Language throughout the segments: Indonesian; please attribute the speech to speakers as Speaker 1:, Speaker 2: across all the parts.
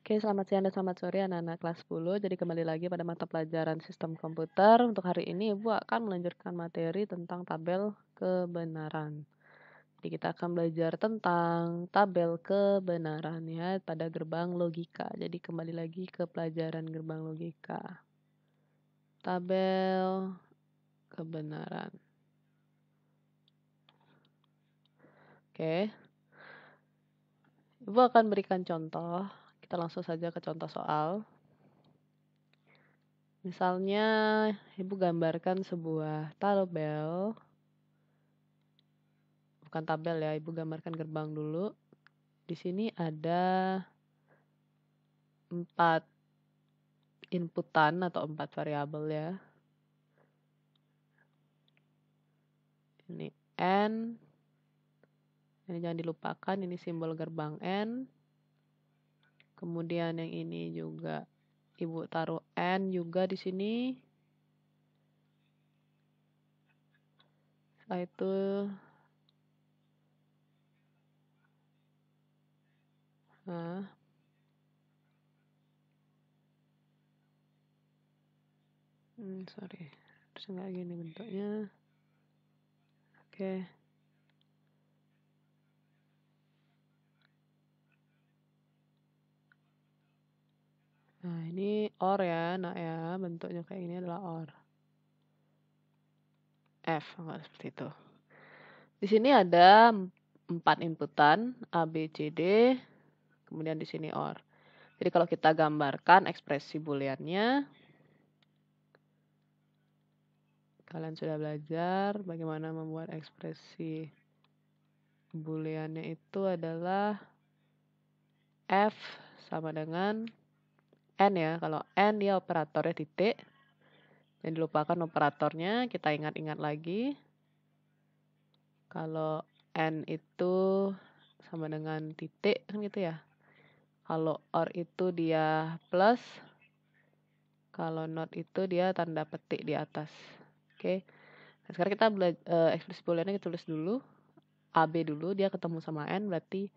Speaker 1: Oke, selamat siang dan selamat sore anak-anak kelas 10. Jadi kembali lagi pada mata pelajaran sistem komputer. Untuk hari ini Ibu akan melanjutkan materi tentang tabel kebenaran. Jadi kita akan belajar tentang tabel kebenaran ya pada gerbang logika. Jadi kembali lagi ke pelajaran gerbang logika. Tabel kebenaran. Oke. Ibu akan berikan contoh. Kita langsung saja ke contoh soal. Misalnya, Ibu gambarkan sebuah tabel. Bukan tabel ya, Ibu gambarkan gerbang dulu. Di sini ada 4 inputan atau 4 variabel ya. Ini N. Ini jangan dilupakan, ini simbol gerbang N. Kemudian yang ini juga Ibu taruh N juga di sini. Setelah itu sorry, terus nggak gini bentuknya. Oke. Nah, ini OR ya, nah ya, bentuknya kayak ini adalah OR. F, enggak seperti itu. Di sini ada 4 inputan, A, B, C, D, kemudian di sini OR. Jadi kalau kita gambarkan ekspresi booleannya, kalian sudah belajar bagaimana membuat ekspresi booleannya itu adalah F sama dengan N ya. Kalau N dia operatornya titik. Yang dilupakan operatornya, kita ingat-ingat lagi. Kalau N itu sama dengan titik kan gitu ya. Kalau OR itu dia plus, kalau not itu dia tanda petik di atas. Oke. Nah, sekarang kita ekspresi booleannya kita tulis dulu. AB dulu, dia ketemu sama N, berarti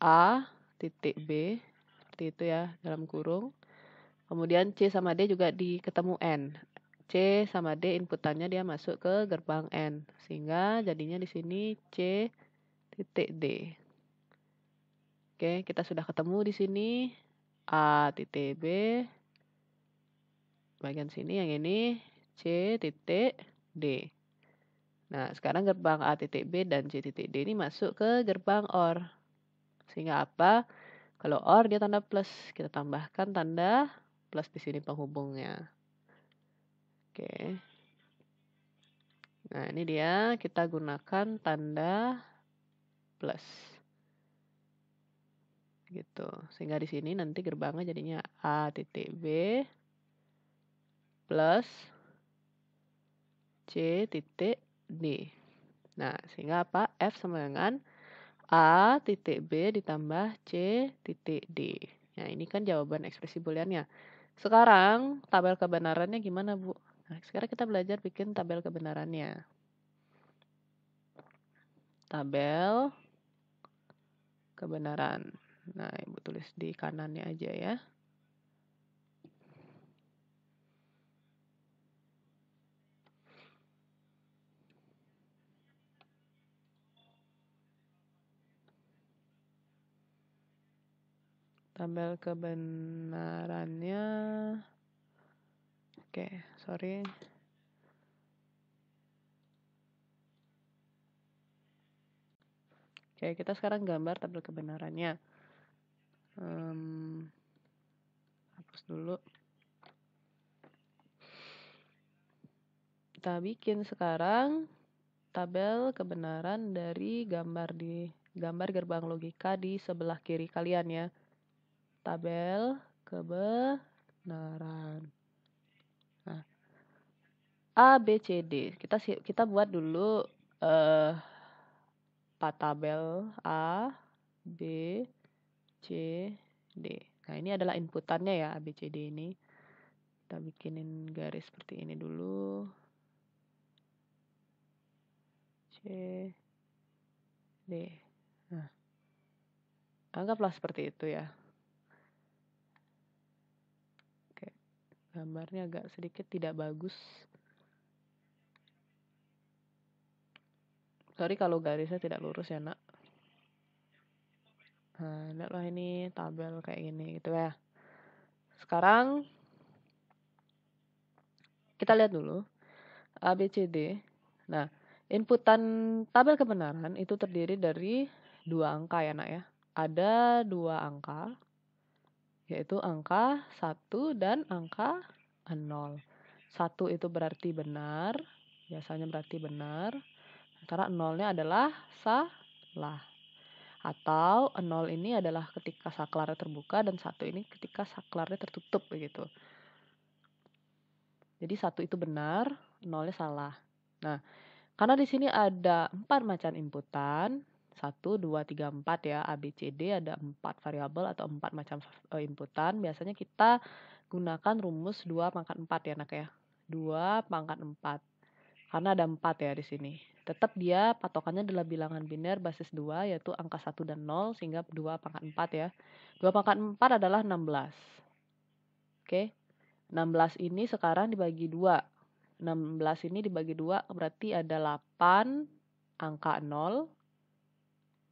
Speaker 1: A titik B, seperti itu ya, dalam kurung. Kemudian C sama D juga ketemu N. C sama D inputannya dia masuk ke gerbang N. Sehingga jadinya di sini C titik D. Oke, kita sudah ketemu di sini. A titik B. Bagian sini yang ini C titik D. Nah, sekarang gerbang A titik B dan C titik D ini masuk ke gerbang OR. Sehingga apa? Kalau OR dia tanda plus. Kita tambahkan tanda plus di sini penghubungnya. Oke. Nah, ini dia kita gunakan tanda plus. Gitu. Sehingga di sini nanti gerbangnya jadinya A titik B plus C titik D. Nah, sehingga apa? F sama dengan A titik B ditambah C titik D. Nah, ini kan jawaban ekspresi booleannya. Sekarang, tabel kebenarannya gimana, Bu? Nah, sekarang kita belajar bikin tabel kebenarannya. Tabel kebenaran. Nah, Ibu tulis di kanannya aja ya. Tabel kebenarannya. Oke, sorry. Oke, kita sekarang gambar tabel kebenarannya. Hapus dulu. Kita bikin sekarang tabel kebenaran dari gambar gerbang logika di sebelah kiri kalian ya. Tabel kebenaran. Nah, A, B, C, D. Kita buat dulu 4 tabel A, B, C, D. Nah, ini adalah inputannya ya, A, B, C, D ini. Kita bikinin garis seperti ini dulu. C, D. Nah, anggaplah seperti itu ya. Gambarnya agak sedikit tidak bagus. Sorry kalau garisnya tidak lurus ya, Nak. Nah, lihatlah ini tabel kayak gini gitu ya. Sekarang kita lihat dulu A, B, C, D. Nah, inputan tabel kebenaran itu terdiri dari 2 angka ya, Nak ya. Ada 2 angka, yaitu angka 1 dan angka 0. 1 itu berarti benar, biasanya berarti benar. Sementara 0-nya adalah salah. Atau 0 ini adalah ketika saklarnya terbuka dan 1 ini ketika saklarnya tertutup begitu. Jadi 1 itu benar, 0-nya salah. Nah, karena di sini ada 4 macam inputan, 1, 2, 3, 4 ya, A, B, C, D ada 4 variabel atau 4 macam inputan. Biasanya kita gunakan rumus 2 pangkat 4 ya, Nak ya. 2 pangkat 4. Karena ada 4 ya di sini. Tetap dia patokannya adalah bilangan biner basis 2, yaitu angka 1 dan 0, sehingga 2 pangkat 4 ya. 2 pangkat 4 adalah 16. Oke. 16 ini sekarang dibagi 2. 16 ini dibagi 2 berarti ada 8 angka 0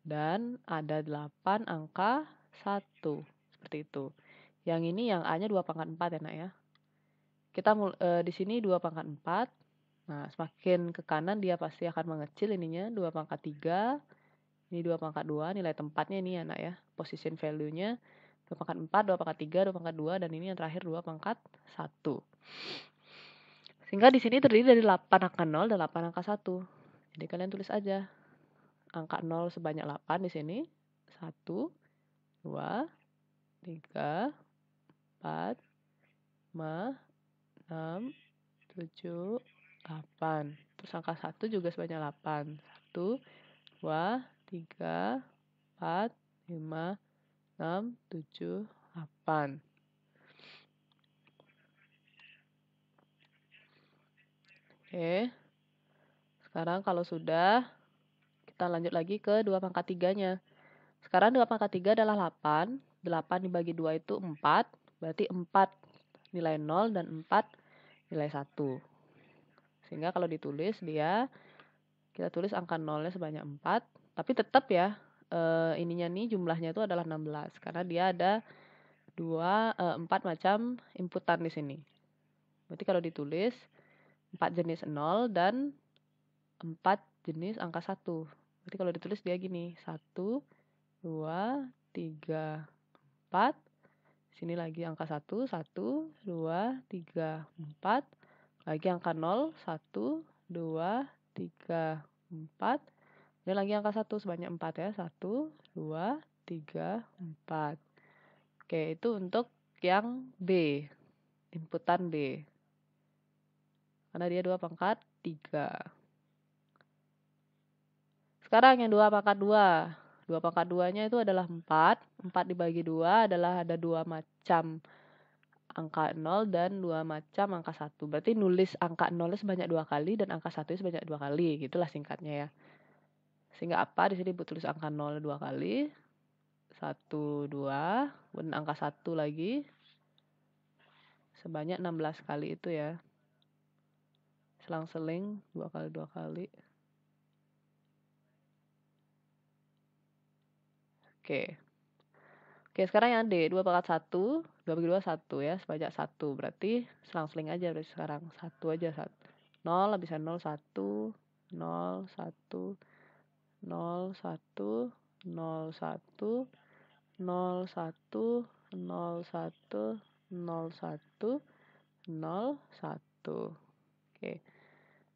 Speaker 1: dan ada 8 angka 1. Seperti itu. Yang ini yang A-nya 2 pangkat 4 ya, Nak ya. Kita di sini 2 pangkat 4. Nah, semakin ke kanan dia pasti akan mengecil ininya, 2 pangkat 3, ini 2 pangkat 2, nilai tempatnya ini ya, Nak ya, position value-nya 2 pangkat 4, 2 pangkat 3, 2 pangkat 2, dan ini yang terakhir 2 pangkat 1. Sehingga di sini terdiri dari 8 angka 0 dan 8 angka 1. Jadi kalian tulis aja angka 0 sebanyak 8 di sini, 1, 2, 3, 4, 5, 6, 7, 8. Terus angka 1 juga sebanyak 8. 1, 2, 3, 4, 5, 6, 7, 8. Oke. Sekarang kalau sudah, kita lanjut lagi ke 2 pangkat 3-nya. Sekarang 2 pangkat 3 adalah 8. 8 dibagi 2 itu 4. Berarti 4 nilai 0 dan 4 nilai 1. Sehingga kalau ditulis kita tulis angka 0-nya sebanyak 4. Tapi tetap ya, ininya nih jumlahnya itu adalah 16. Karena dia ada 4 macam inputan di sini. Berarti kalau ditulis 4 jenis 0 dan 4 jenis angka 1. Berarti kalau ditulis dia gini, 1, 2, 3, 4. Sini lagi angka 1, 1, 2, 3, 4. Lagi angka 0, 1, 2, 3, 4. Dan lagi angka 1 sebanyak 4 ya. 1, 2, 3, 4. Oke, itu untuk yang B. Inputan B. Karena dia 2 pangkat 3. Sekarang yang 2 pangkat 2. 2 pangkat 2-nya itu adalah 4. 4 dibagi 2 adalah ada 2 macam angka 0 dan 2 macam angka 1. Berarti nulis angka 0 sebanyak 2 kali dan angka 1 sebanyak 2 kali. Gitulah singkatnya ya. Sehingga apa? Di sini tulis angka 0 2 kali. 1, 2. Dan angka 1 lagi. Sebanyak 16 kali itu ya. Selang-seling 2 kali 2 kali. Oke. Oke, sekarang yang D, 2 pangkat 1, 2 bagi 2, 1 ya, sebanyak 1. Berarti selang-seling aja berarti sekarang. 1 aja, 1. 0, bisa 0, 1, 0, 1, 0, 1, 0, 1, 0, 1, 0, 1, 0, 1, 0, 1. Oke.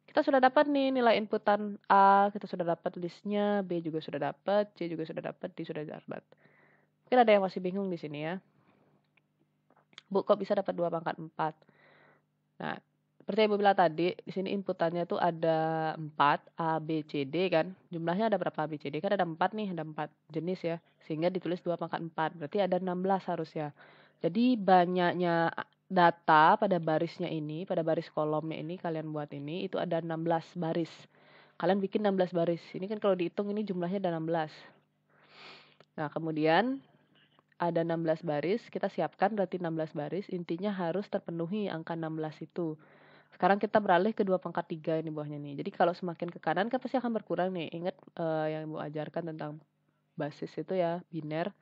Speaker 1: Kita sudah dapat nih nilai inputan A, kita sudah dapat listnya, B juga sudah dapat, C juga sudah dapat, D sudah dapat. Mungkin ada yang masih bingung di sini ya. Bu, kok bisa dapat 2 pangkat 4? Nah, seperti Ibu bilang tadi, di sini inputannya tuh ada 4, A, B, C, D kan. Jumlahnya ada berapa A, B, C, D? Kan ada 4 nih, ada 4 jenis ya. Sehingga ditulis 2 pangkat 4. Berarti ada 16 harusnya. Jadi banyaknya data pada barisnya ini, pada baris kolomnya ini kalian buat ini, itu ada 16 baris. Kalian bikin 16 baris. Ini kan kalau dihitung ini jumlahnya ada 16. Nah, kemudian ada 16 baris, kita siapkan berarti 16 baris, intinya harus terpenuhi angka 16 itu. Sekarang kita beralih ke 2 pangkat 3 ini bawahnya nih. Jadi kalau semakin ke kanan kan pasti akan berkurang nih. Ingat yang Ibu ajarkan tentang basis itu ya, biner.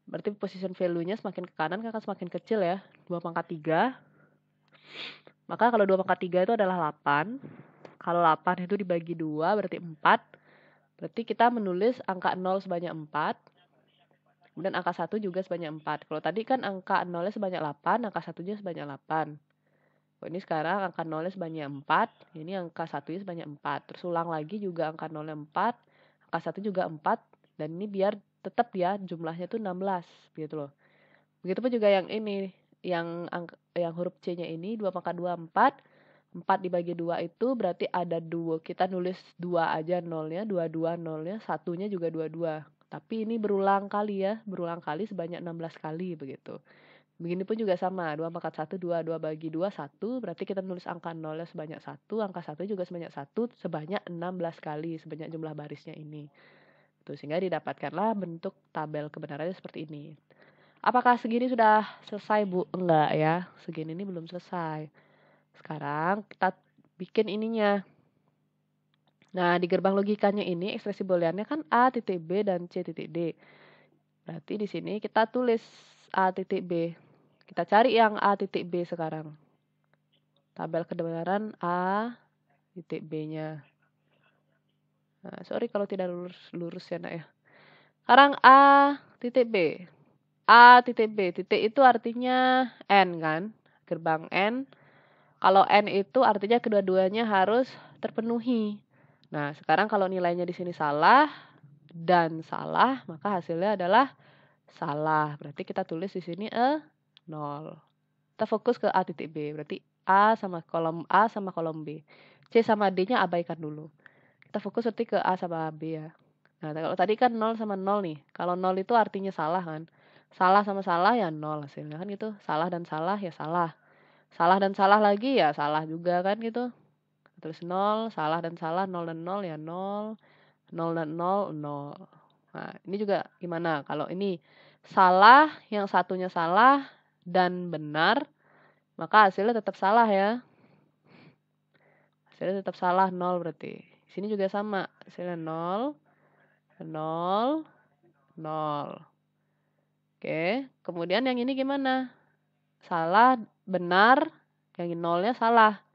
Speaker 1: Berarti position value-nya semakin ke kanan kan akan semakin kecil ya. 2 pangkat 3. Maka kalau 2 pangkat 3 itu adalah 8. Kalau 8 itu dibagi 2 berarti 4. Berarti kita menulis angka 0 sebanyak 4. Kemudian angka 1 juga sebanyak 4. Kalau tadi kan angka 0-nya sebanyak 8, angka 1-nya sebanyak 8. Ini sekarang angka 0-nya sebanyak 4, ini angka 1-nya sebanyak 4. Terus ulang lagi juga angka 0-nya 4, angka 1 juga 4, dan ini biar tetap ya jumlahnya tuh 16 gitu loh. Begitupun juga yang ini, yang huruf C-nya ini 2 pangkat 2 4. 4 dibagi 2 itu berarti ada 2. Kita nulis 2 aja nolnya, 22 nolnya, satunya juga 22. Tapi ini berulang kali ya, berulang kali sebanyak 16 kali begitu. Begini pun juga sama, 2 pangkat 1 2, 2 bagi 2 1, berarti kita nulis angka nolnya sebanyak 1, angka 1 juga sebanyak 1, sebanyak 16 kali, sebanyak jumlah barisnya ini. Tuh, sehingga didapatkanlah bentuk tabel kebenarannya seperti ini. Apakah segini sudah selesai, Bu? Enggak ya, segini ini belum selesai. Sekarang kita bikin ininya. Nah, di gerbang logikanya ini ekspresi booleannya kan A titik B dan C titik D. Berarti di sini kita tulis A titik B. Kita cari yang A titik B sekarang. Tabel kebenaran A titik B-nya. Nah, sorry kalau tidak lurus ya nak ya. Sekarang A titik B. A titik B. Titik itu artinya N kan. Gerbang N. Kalau N itu artinya kedua-duanya harus terpenuhi. Nah, sekarang kalau nilainya di sini salah dan salah, maka hasilnya adalah salah. Berarti kita tulis di sini 0. Kita fokus ke A titik B. Berarti A sama kolom B. C sama D-nya abaikan dulu. Kita fokus berarti ke A sama B ya. Nah, kalau tadi kan 0 sama 0 nih. Kalau 0 itu artinya salah kan. Salah sama salah ya 0 hasilnya kan gitu. Salah dan salah ya salah. Salah dan salah lagi ya salah juga kan gitu. Terus 0, salah dan salah, 0 dan 0 ya 0. 0 dan 0, 0. Nah, ini juga gimana? Kalau ini salah, yang satunya salah dan benar, maka hasilnya tetap salah ya. Hasilnya tetap salah, 0 berarti. Di sini juga sama, hasilnya 0, 0, 0. Oke, kemudian yang ini gimana? Salah, benar, yang 0-nya salah.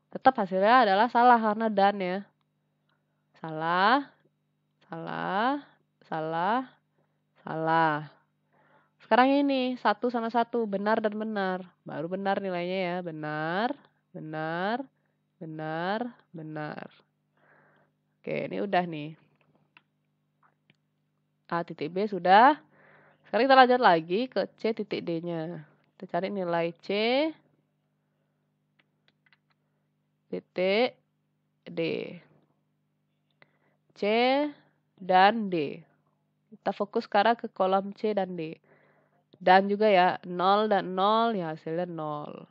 Speaker 1: Tetap hasilnya adalah salah karena dan ya. Salah, salah, salah, salah. Sekarang ini, 1 sama 1, benar dan benar. Baru benar nilainya ya, benar, benar, benar, benar. Oke, ini udah nih. A titik B sudah. Sekarang kita lanjut lagi ke C titik D-nya. Kita cari nilai C titik D. C dan D. Kita fokus sekarang ke kolom C dan D. Dan juga ya, 0 dan 0 ya hasilnya 0.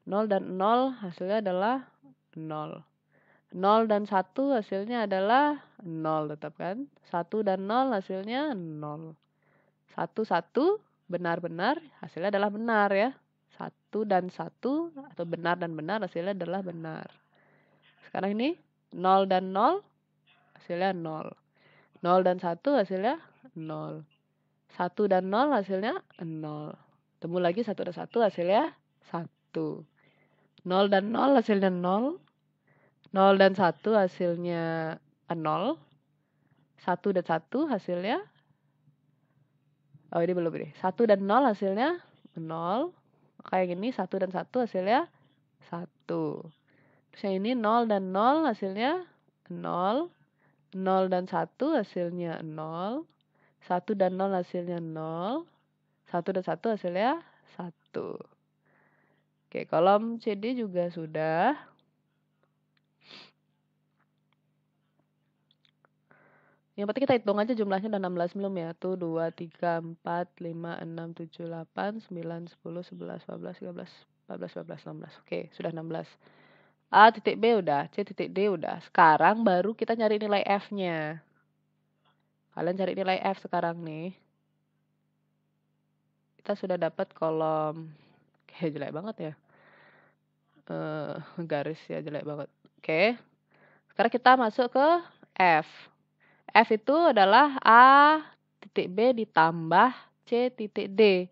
Speaker 1: Nol dan 0 hasilnya adalah 0. 0 dan 1 hasilnya adalah 0 tetap kan. 1 dan 0 hasilnya 0. 1, 1 benar-benar hasilnya adalah benar ya. 1 dan 1 atau benar dan benar hasilnya adalah benar. Sekarang ini 0 dan 0 hasilnya 0. 0 dan 1 hasilnya 0. 1 dan 0 hasilnya 0. Temu lagi 1 dan 1 hasilnya 1. 0 dan 0 hasilnya 0. 0 dan 1 hasilnya 0. 1 dan 1 hasilnya, oh ini belum ini. 1 dan 0 hasilnya 0. Kayak gini 1 dan 1 hasilnya 1. Terus yang ini 0 dan 0 hasilnya 0. 0 dan 1 hasilnya 0. 1 dan 0 hasilnya 0. 1 dan 1 hasilnya 1. Oke, kolom CD juga sudah. Yang penting kita hitung aja jumlahnya udah 16 belum ya. Tuh 2, 3, 4, 5, 6, 7, 8, 9, 10, 11, 12, 13, 14, 15, 16. Oke, sudah 16. A titik B udah, C titik D udah. Sekarang baru kita nyari nilai F-nya. Kalian cari nilai F sekarang nih. Kita sudah dapat kolom. Kayak jelek banget ya. Garis ya jelek banget. Oke. Sekarang kita masuk ke F. F itu adalah A titik B ditambah C titik D.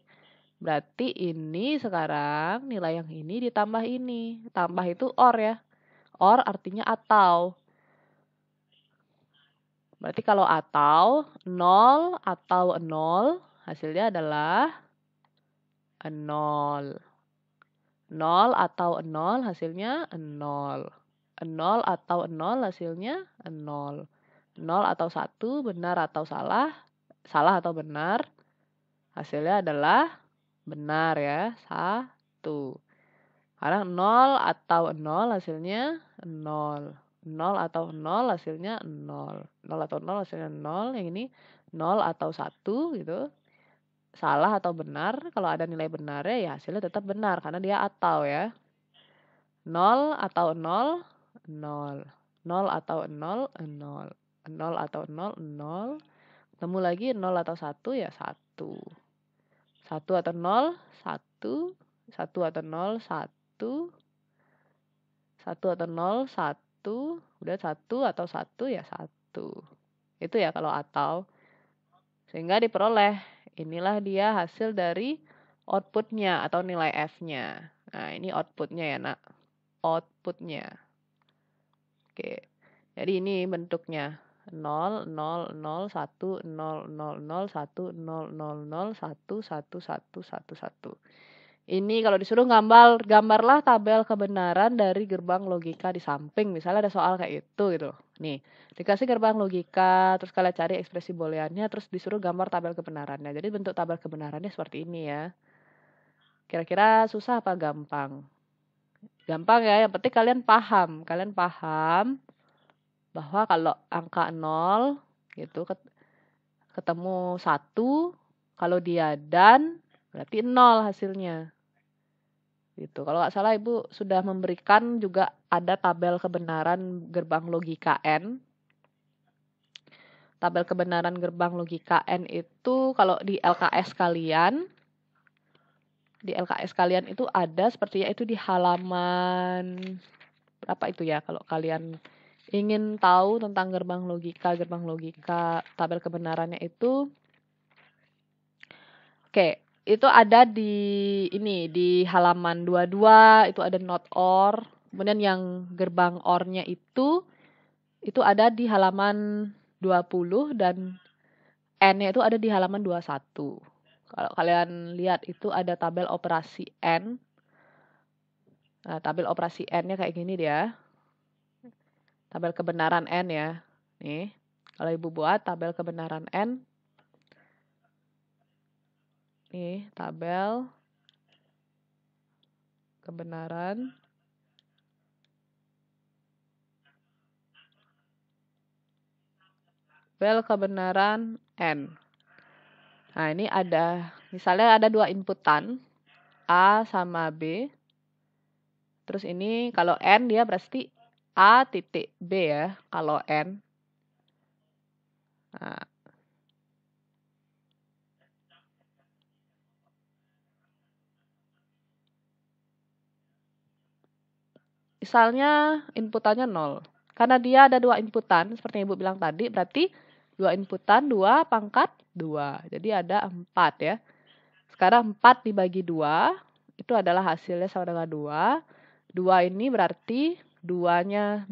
Speaker 1: Berarti ini sekarang nilai yang ini ditambah ini. Tambah itu OR ya. OR artinya atau. Berarti kalau atau 0 atau 0 hasilnya adalah 0. 0 atau 0 hasilnya 0. 0 atau 0 hasilnya 0. 0 atau 1 benar atau salah. Salah atau benar. Hasilnya adalah benar ya. 1. Karena 0 atau 0 hasilnya 0. 0 atau 0 hasilnya 0. 0 atau 0 hasilnya 0. Yang ini 0 atau 1 gitu. Salah atau benar. Kalau ada nilai benarnya ya hasilnya tetap benar. Karena dia atau ya. 0 atau 0, 0. 0 atau 0, 0. 0 atau 0, 0. Ketemu lagi 0 atau 1 ya 1. 1 atau 0, 1. 1 atau 0, 1. 1 atau 0, 1. Udah 1 atau 1 ya 1. Itu ya kalau atau. Sehingga diperoleh. Inilah dia hasil dari outputnya atau nilai F-nya. Nah ini outputnya ya nak. Outputnya. Oke. Jadi ini bentuknya. 0, 0, 0, 1, 0, 0, 0, 1, 0, 0, 0, 1, 1, 1, 1, 1. Ini kalau disuruh gambarlah tabel kebenaran dari gerbang logika di samping. Misalnya ada soal kayak gitu. Nih, dikasih gerbang logika, terus kalian cari ekspresi booleannya, terus disuruh gambar tabel kebenarannya. Jadi bentuk tabel kebenarannya seperti ini ya. Kira-kira susah apa gampang? Gampang ya, yang penting kalian paham. Kalian paham bahwa kalau angka 0 gitu ketemu 1, kalau dia dan berarti 0 hasilnya. Gitu. Kalau nggak salah Ibu sudah memberikan juga ada tabel kebenaran gerbang logika N. Tabel kebenaran gerbang logika N itu kalau di LKS kalian itu ada sepertinya itu di halaman berapa itu ya kalau kalian ingin tahu tentang gerbang logika tabel kebenarannya itu. Oke, itu ada di di halaman 22 itu ada not or. Kemudian yang gerbang or-nya itu ada di halaman 20 dan N-nya itu ada di halaman 21. Kalau kalian lihat itu ada tabel operasi N. Nah, tabel operasi N-nya kayak gini dia. Tabel kebenaran N ya. Nih, kalau Ibu buat tabel kebenaran N. Nih, tabel kebenaran N. Nah, ini ada, misalnya ada dua inputan, A sama B. Terus ini kalau N dia berarti A titik B ya, kalau N. Nah, misalnya inputannya 0. Karena dia ada dua inputan, seperti yang Ibu bilang tadi, berarti dua inputan 2 pangkat 2. Jadi ada 4 ya. Sekarang 4 dibagi 2, itu adalah hasilnya sama dengan 2. 2 ini berarti 2-nya,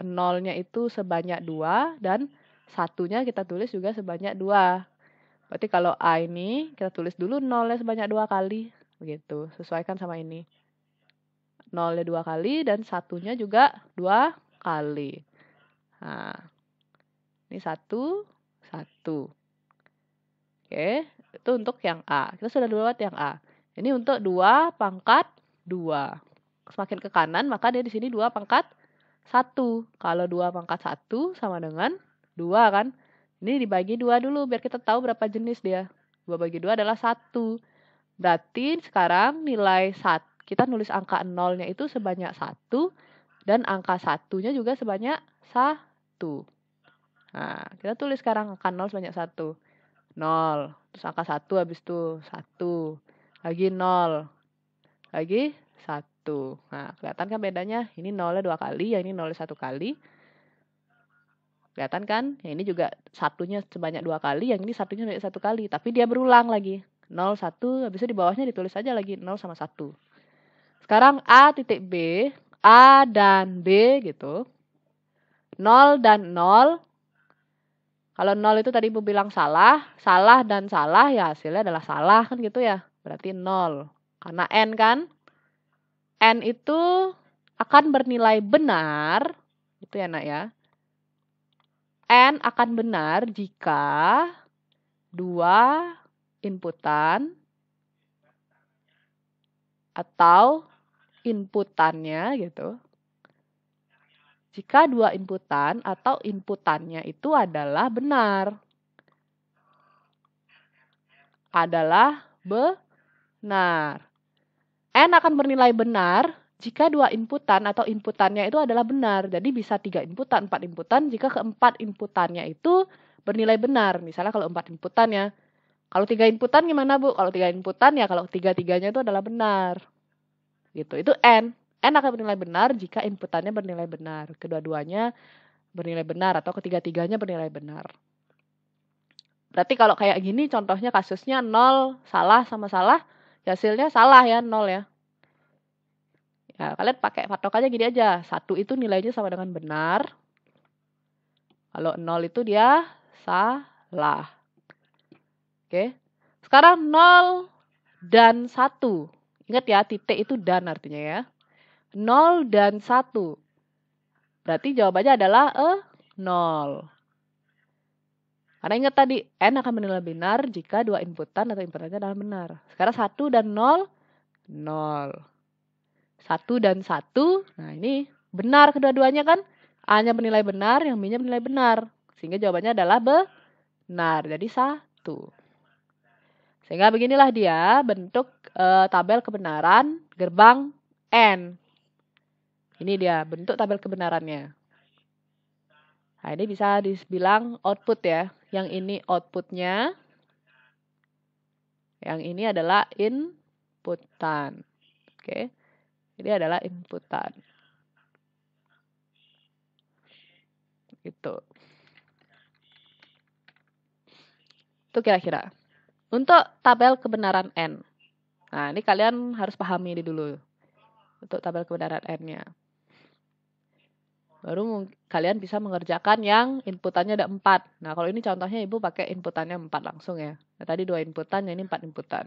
Speaker 1: 0-nya itu sebanyak 2, dan 1-nya kita tulis juga sebanyak 2. Berarti kalau A ini, kita tulis dulu 0-nya sebanyak 2 kali. Begitu, sesuaikan sama ini. 0-nya 2 kali, dan 1-nya juga 2 kali. Nah, ini 1, 1. Oke, itu untuk yang A. Kita sudah lewat yang A. Ini untuk 2 pangkat 2. Semakin ke kanan, maka dia di sini 2 pangkat 1. Kalau 2 pangkat 1 sama dengan 2 kan. Ini dibagi 2 dulu, biar kita tahu berapa jenis dia. 2 bagi 2 adalah 1. Berarti sekarang nilai 1, kita nulis angka 0-nya itu sebanyak 1. Dan angka satunya juga sebanyak 1. Nah, kita tulis sekarang angka 0 sebanyak 1. 0. Terus angka 1 habis itu 1. Lagi 0. Lagi 1. Nah, kelihatan kan bedanya? Ini 0-nya 2 kali, yang ini 0-nya 1 kali. Kelihatan kan? Yang ini juga satunya sebanyak 2 kali, yang ini satunya sebanyak 1 kali. Tapi dia berulang lagi. 0, 1, habis itu di bawahnya ditulis aja lagi 0 sama 1. Sekarang A titik B, A dan B gitu. 0 dan 0. Kalau 0 itu tadi Ibu bilang salah dan salah ya hasilnya adalah salah kan gitu ya. Berarti 0. Karena N kan. N itu akan bernilai benar. Itu ya nak ya. N akan benar jika 2 inputan atau inputannya gitu. Jika 2 inputan atau inputannya itu adalah benar. Adalah benar. N akan bernilai benar jika 2 inputan atau inputannya itu adalah benar. Jadi bisa 3 inputan, 4 inputan jika keempat inputannya itu bernilai benar. Misalnya kalau 4 inputan ya. Kalau 3 inputan gimana Bu? Kalau 3 inputan ya kalau 3-3-nya itu adalah benar. Gitu. Itu N. N akan bernilai benar jika inputannya bernilai benar. Kedua-duanya bernilai benar atau ketiga-tiganya bernilai benar. Berarti kalau kayak gini contohnya kasusnya 0 salah sama salah, ya hasilnya salah ya 0 ya. Ya, kalian pakai patokannya gini aja. 1 itu nilainya sama dengan benar. Kalau 0 itu dia salah. Oke. Sekarang 0 dan 1. Ingat ya, titik itu dan artinya ya. 0 dan 1. Berarti jawabannya adalah 0. Karena ingat tadi, N akan bernilai benar jika 2 inputan atau inputannya adalah benar. Sekarang 1 dan 0, 0. 1 dan 1, nah ini benar kedua-duanya kan. A-nya bernilai benar, yang B-nya bernilai benar. Sehingga jawabannya adalah benar, jadi 1. Sehingga beginilah dia bentuk tabel kebenaran gerbang N. Ini dia bentuk tabel kebenarannya. Nah, ini bisa dibilang output ya. Yang ini outputnya. Yang ini adalah inputan. Oke. Ini adalah inputan. Gitu. Itu kira-kira. Untuk tabel kebenaran N. Nah, ini kalian harus pahami ini dulu. Untuk tabel kebenaran N-nya. Baru kalian bisa mengerjakan yang inputannya ada 4. Nah, kalau ini contohnya Ibu pakai inputannya 4 langsung ya. Nah, tadi 2 inputan, ini 4 inputan.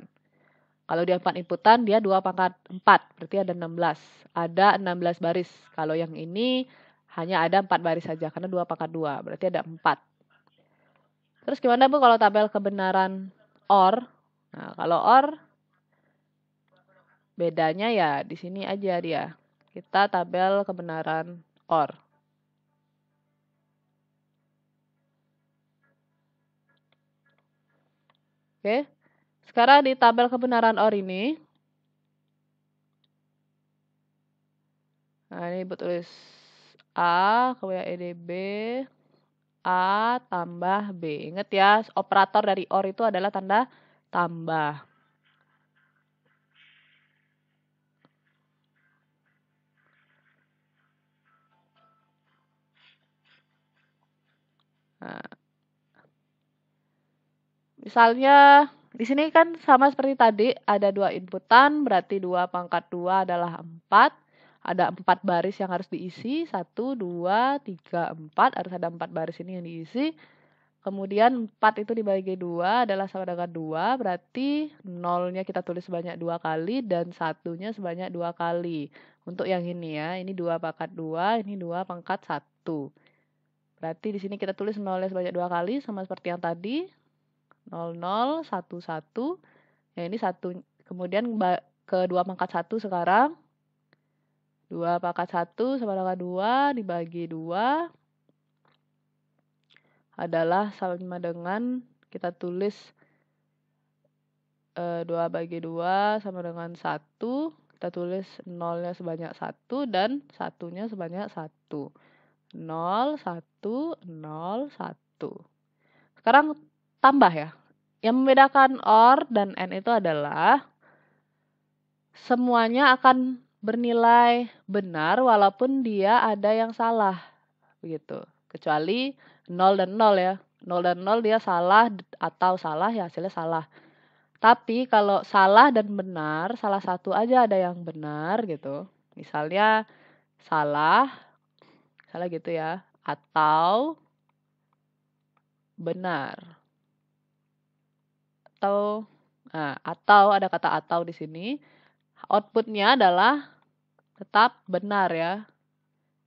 Speaker 1: Kalau dia 4 inputan, dia 2 pangkat 4. Berarti ada 16. Ada 16 baris. Kalau yang ini hanya ada 4 baris saja, karena 2 pangkat 2. Berarti ada 4. Terus gimana Bu kalau tabel kebenaran OR? Nah, kalau OR, bedanya ya di sini aja dia. Kita tabel kebenaran OR. Oke. Sekarang di tabel kebenaran OR ini. Nah, ini Ibu tulis A, kemudian EDB, A tambah B. Ingat ya, operator dari OR itu adalah tanda tambah. Nah, misalnya di sini kan sama seperti tadi, ada 2 inputan, berarti 2 pangkat 2 adalah 4. Ada 4 baris yang harus diisi, 1, 2, 3, 4, harus ada 4 baris ini yang diisi. Kemudian 4 itu dibagi 2 adalah sama dengan 2, berarti 0-nya kita tulis sebanyak 2 kali dan 1-nya sebanyak 2 kali. Untuk yang ini ya, ini 2 pangkat 2, ini 2 pangkat 1. Berarti di sini kita tulis 0-nya sebanyak 2 kali, sama seperti yang tadi. 0, 0, 1, 1. Ya ini 1. Kemudian ke 2 pangkat 1 sekarang. 2 pangkat 1 sama dengan 2 dibagi 2 adalah sama dengan kita tulis 2 bagi 2 sama dengan 1. Kita kita tulis nolnya sebanyak 1 dan satunya sebanyak 1. 0, 1, 0, 1. Sekarang tambah ya. Yang membedakan OR dan AND itu adalah semuanya akan bernilai benar walaupun dia ada yang salah. Begitu. Kecuali 0 dan 0 ya. 0 dan 0 dia salah atau salah ya hasilnya salah. Tapi kalau salah dan benar, salah satu aja ada yang benar gitu. Misalnya salah gitu ya, atau benar. Atau ada kata atau di sini. Outputnya adalah tetap benar ya.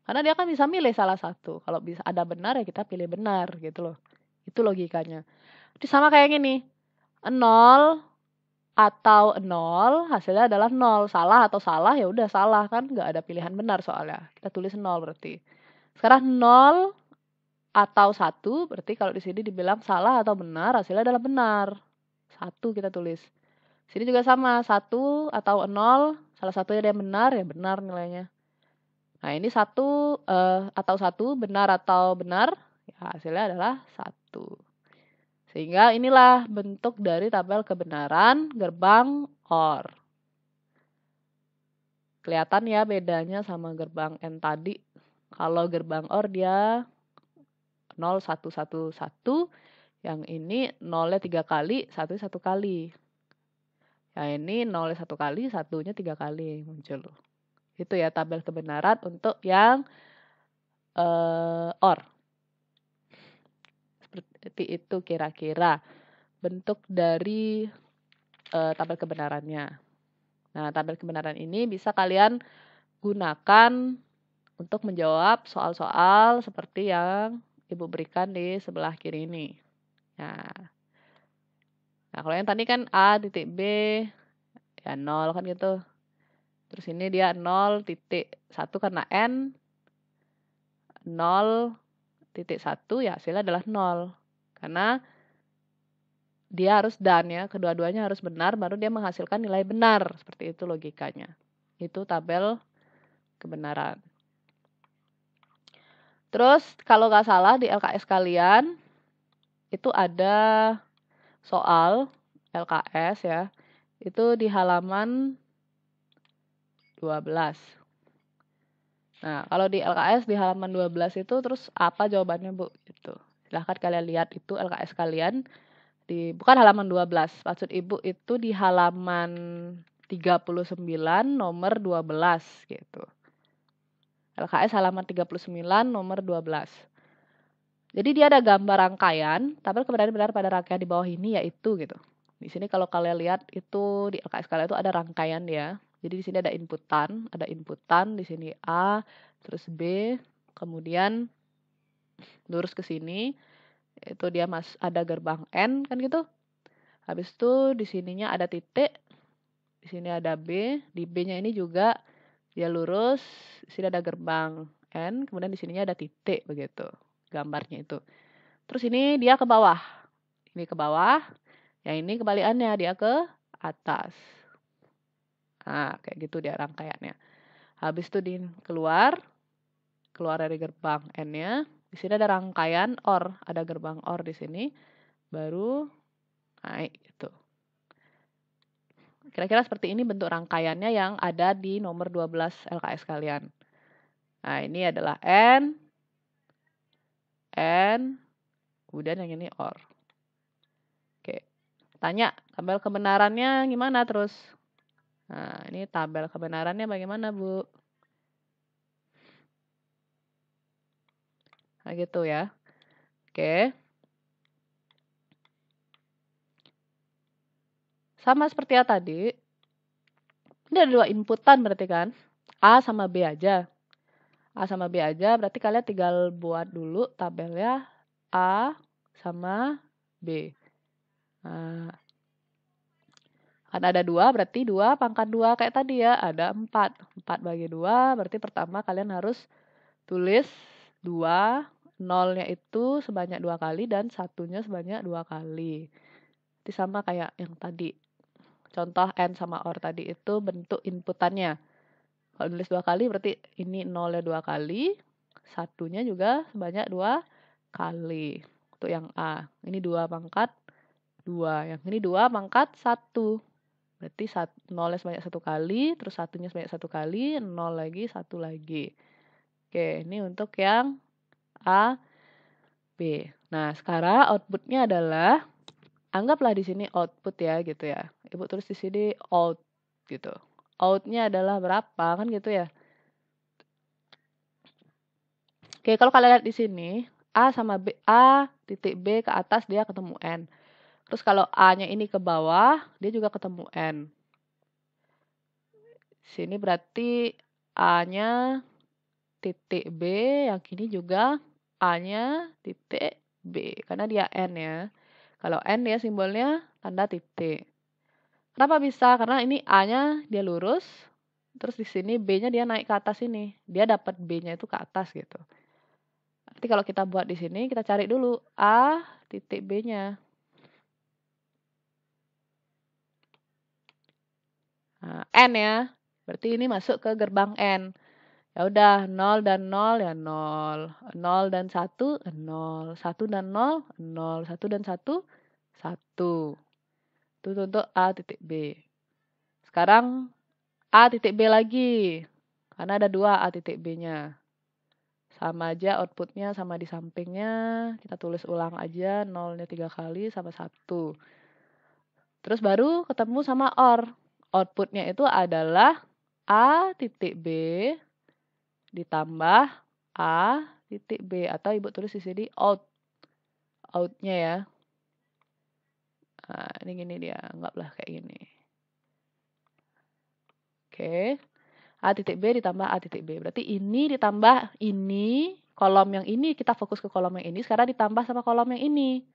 Speaker 1: Karena dia kan bisa milih salah satu. Kalau bisa ada benar ya kita pilih benar gitu loh. Itu logikanya. Itu sama kayak gini. 0 atau 0 hasilnya adalah 0. Salah atau salah ya udah salah kan, nggak ada pilihan benar soalnya. Kita tulis 0 berarti. Sekarang 0 atau 1 berarti kalau di sini dibilang salah atau benar hasilnya adalah benar. 1 kita tulis. Sini juga sama, 1 atau 0 salah satunya dia benar ya benar nilainya. Nah, ini 1 atau 1 benar atau benar ya hasilnya adalah 1. Sehingga inilah bentuk dari tabel kebenaran gerbang OR. Kelihatan ya bedanya sama gerbang AND tadi. Kalau gerbang OR dia 0, 1, 1, 1. Yang ini 0-nya 3 kali, 1-nya 1 kali. Yang ini 0-nya 1 kali, 1-nya 3 kali muncul. Itu ya tabel kebenaran untuk yang OR. Seperti itu kira-kira bentuk dari tabel kebenarannya. Nah, tabel kebenaran ini bisa kalian gunakan untuk menjawab soal-soal seperti yang Ibu berikan di sebelah kiri ini. Nah, kalau yang tadi kan A titik B, ya 0 kan gitu. Terus ini dia 0.1 karena N, 0.1 ya hasilnya adalah 0. Karena dia harus dan ya, kedua-duanya harus benar baru dia menghasilkan nilai benar. Seperti itu logikanya. Itu tabel kebenaran. Terus kalau nggak salah di LKS kalian itu ada soal LKS ya. Itu di halaman 12. Nah, kalau di LKS di halaman 12 itu terus apa jawabannya, Bu? Gitu. Silahkan kalian lihat itu LKS kalian bukan halaman 12, maksud Ibu itu di halaman 39 nomor 12 gitu. LKS halaman 39 nomor 12. Jadi dia ada gambar rangkaian, tabel kebenaran benar pada rangkaian di bawah ini yaitu gitu. Di sini kalau kalian lihat itu di LKS kalian itu ada rangkaian ya. Jadi di sini ada inputan di sini A, terus B, kemudian lurus ke sini itu dia ada gerbang N kan gitu. Habis itu di sininya ada titik, di sini ada B, di B-nya ini juga dia lurus, di sini ada gerbang N, kemudian di sininya ada titik begitu gambarnya itu. Terus ini dia ke bawah. Ini ke bawah, yang ini kebalikannya dia ke atas. Nah, kayak gitu dia rangkaiannya. Habis itu keluar dari gerbang N-nya. Di sini ada rangkaian OR, ada gerbang OR di sini. Baru naik gitu. Kira-kira seperti ini bentuk rangkaiannya yang ada di nomor 12 LKS kalian. Nah, ini adalah N, kemudian yang ini OR. Oke. Tanya, tabel kebenarannya gimana terus? Nah, ini tabel kebenarannya bagaimana, Bu? Nah, gitu ya. Oke. Sama seperti yang tadi. Ini ada 2 inputan berarti kan? A sama B aja. A sama B aja berarti kalian tinggal buat dulu tabelnya A sama B. Nah, kan ada 2 berarti 2 pangkat 2 kayak tadi ya. Ada 4. 4 bagi 2 berarti pertama kalian harus tulis 2. 0-nya itu sebanyak 2 kali dan 1-nya sebanyak 2 kali. Itu sama kayak yang tadi. contoh N sama OR tadi itu bentuk inputannya. Kalau nulis 2 kali berarti ini 0-nya 2 kali, satunya juga sebanyak 2 kali. Untuk yang A, ini 2 pangkat 2, yang ini 2 pangkat 1. Berarti 0-nya sebanyak 1 kali, terus satunya sebanyak 1 kali, 0 lagi, 1 lagi. Oke, ini untuk yang A, B. Nah, sekarang outputnya adalah, anggaplah di sini output ya, gitu ya. Ibu tulis di sini out, gitu. Outnya adalah berapa, kan gitu ya. Oke, kalau kalian lihat di sini, A sama B, A titik B ke atas dia ketemu N. Terus kalau A-nya ini ke bawah, dia juga ketemu N. Sini berarti A-nya titik B, yang ini juga A-nya titik B, karena dia N ya. Kalau N dia simbolnya tanda titik. Kenapa bisa? Karena ini A-nya dia lurus, terus di sini B-nya dia naik ke atas ini. Dia dapat B-nya itu ke atas gitu. Nanti kalau kita buat di sini, kita cari dulu A titik B-nya. Nah, N ya. Berarti ini masuk ke gerbang N. Ya udah, 0 dan 0 ya 0. 0 dan 1, 0. 1 dan 0, 0. 1 dan 1, 1. Itu untuk A titik B. Sekarang A titik B lagi. Karena ada 2 A titik B-nya. Sama aja outputnya sama di sampingnya. Kita tulis ulang aja 0-nya 3 kali sama 1. Terus baru ketemu sama OR. Outputnya itu adalah A titik B ditambah A titik B. Atau ibu tulis di sini out. Outnya ya. Nah, ini gini dia. Anggaplah kayak gini. Oke. A titik B ditambah A titik B. Berarti ini ditambah ini. Kolom yang ini kita fokus ke kolom yang ini. Sekarang ditambah sama kolom yang ini.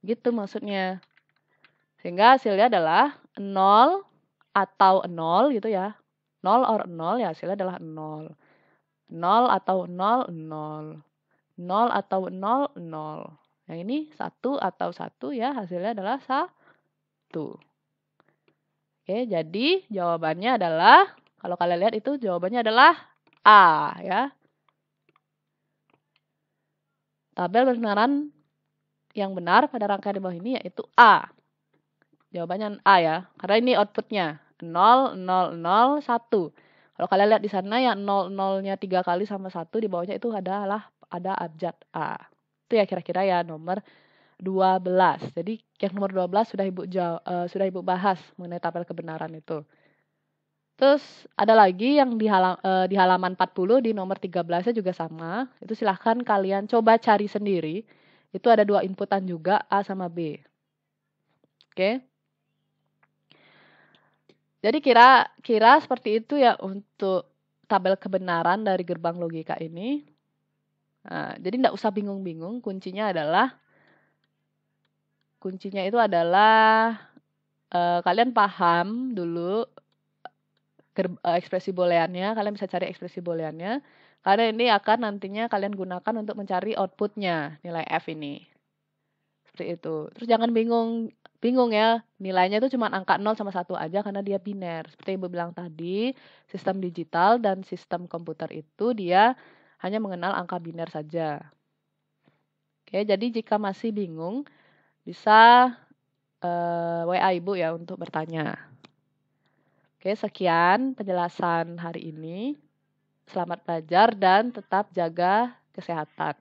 Speaker 1: Gitu maksudnya. Sehingga hasilnya adalah 0 atau 0 gitu ya. 0 or 0 ya hasilnya adalah 0. 0 atau 0, 0. 0 atau 0, 0. Yang ini 1 atau 1 ya hasilnya adalah 1. Oke, jadi jawabannya adalah, kalau kalian lihat itu jawabannya adalah A ya. Tabel kebenaran yang benar pada rangkaian di bawah ini yaitu A. Jawabannya A ya, karena ini outputnya 0, 0, 0, 1. Kalau kalian lihat di sana yang 0-nya 3 kali sama 1 di bawahnya itu adalah ada abjad A. Itu ya kira-kira ya nomor 12. Jadi yang nomor 12 sudah Ibu bahas mengenai tabel kebenaran itu. Terus ada lagi yang di halaman 40 di nomor 13-nya juga sama. Itu silahkan kalian coba cari sendiri. Itu ada 2 inputan juga, A sama B. Oke. Jadi kira-kira seperti itu ya untuk tabel kebenaran dari gerbang logika ini. Nah, jadi tidak usah bingung-bingung. Kuncinya itu adalah kalian paham dulu ekspresi booleannya, kalian bisa cari ekspresi booleannya. Karena ini akan nantinya kalian gunakan untuk mencari outputnya, nilai F ini. Seperti itu. Terus jangan bingung ya, nilainya itu cuma angka 0 sama 1 aja karena dia biner. Seperti Ibu bilang tadi, sistem digital dan sistem komputer itu dia hanya mengenal angka biner saja. Oke, jadi jika masih bingung, bisa WA Ibu ya untuk bertanya. Oke, sekian penjelasan hari ini. Selamat belajar dan tetap jaga kesehatan.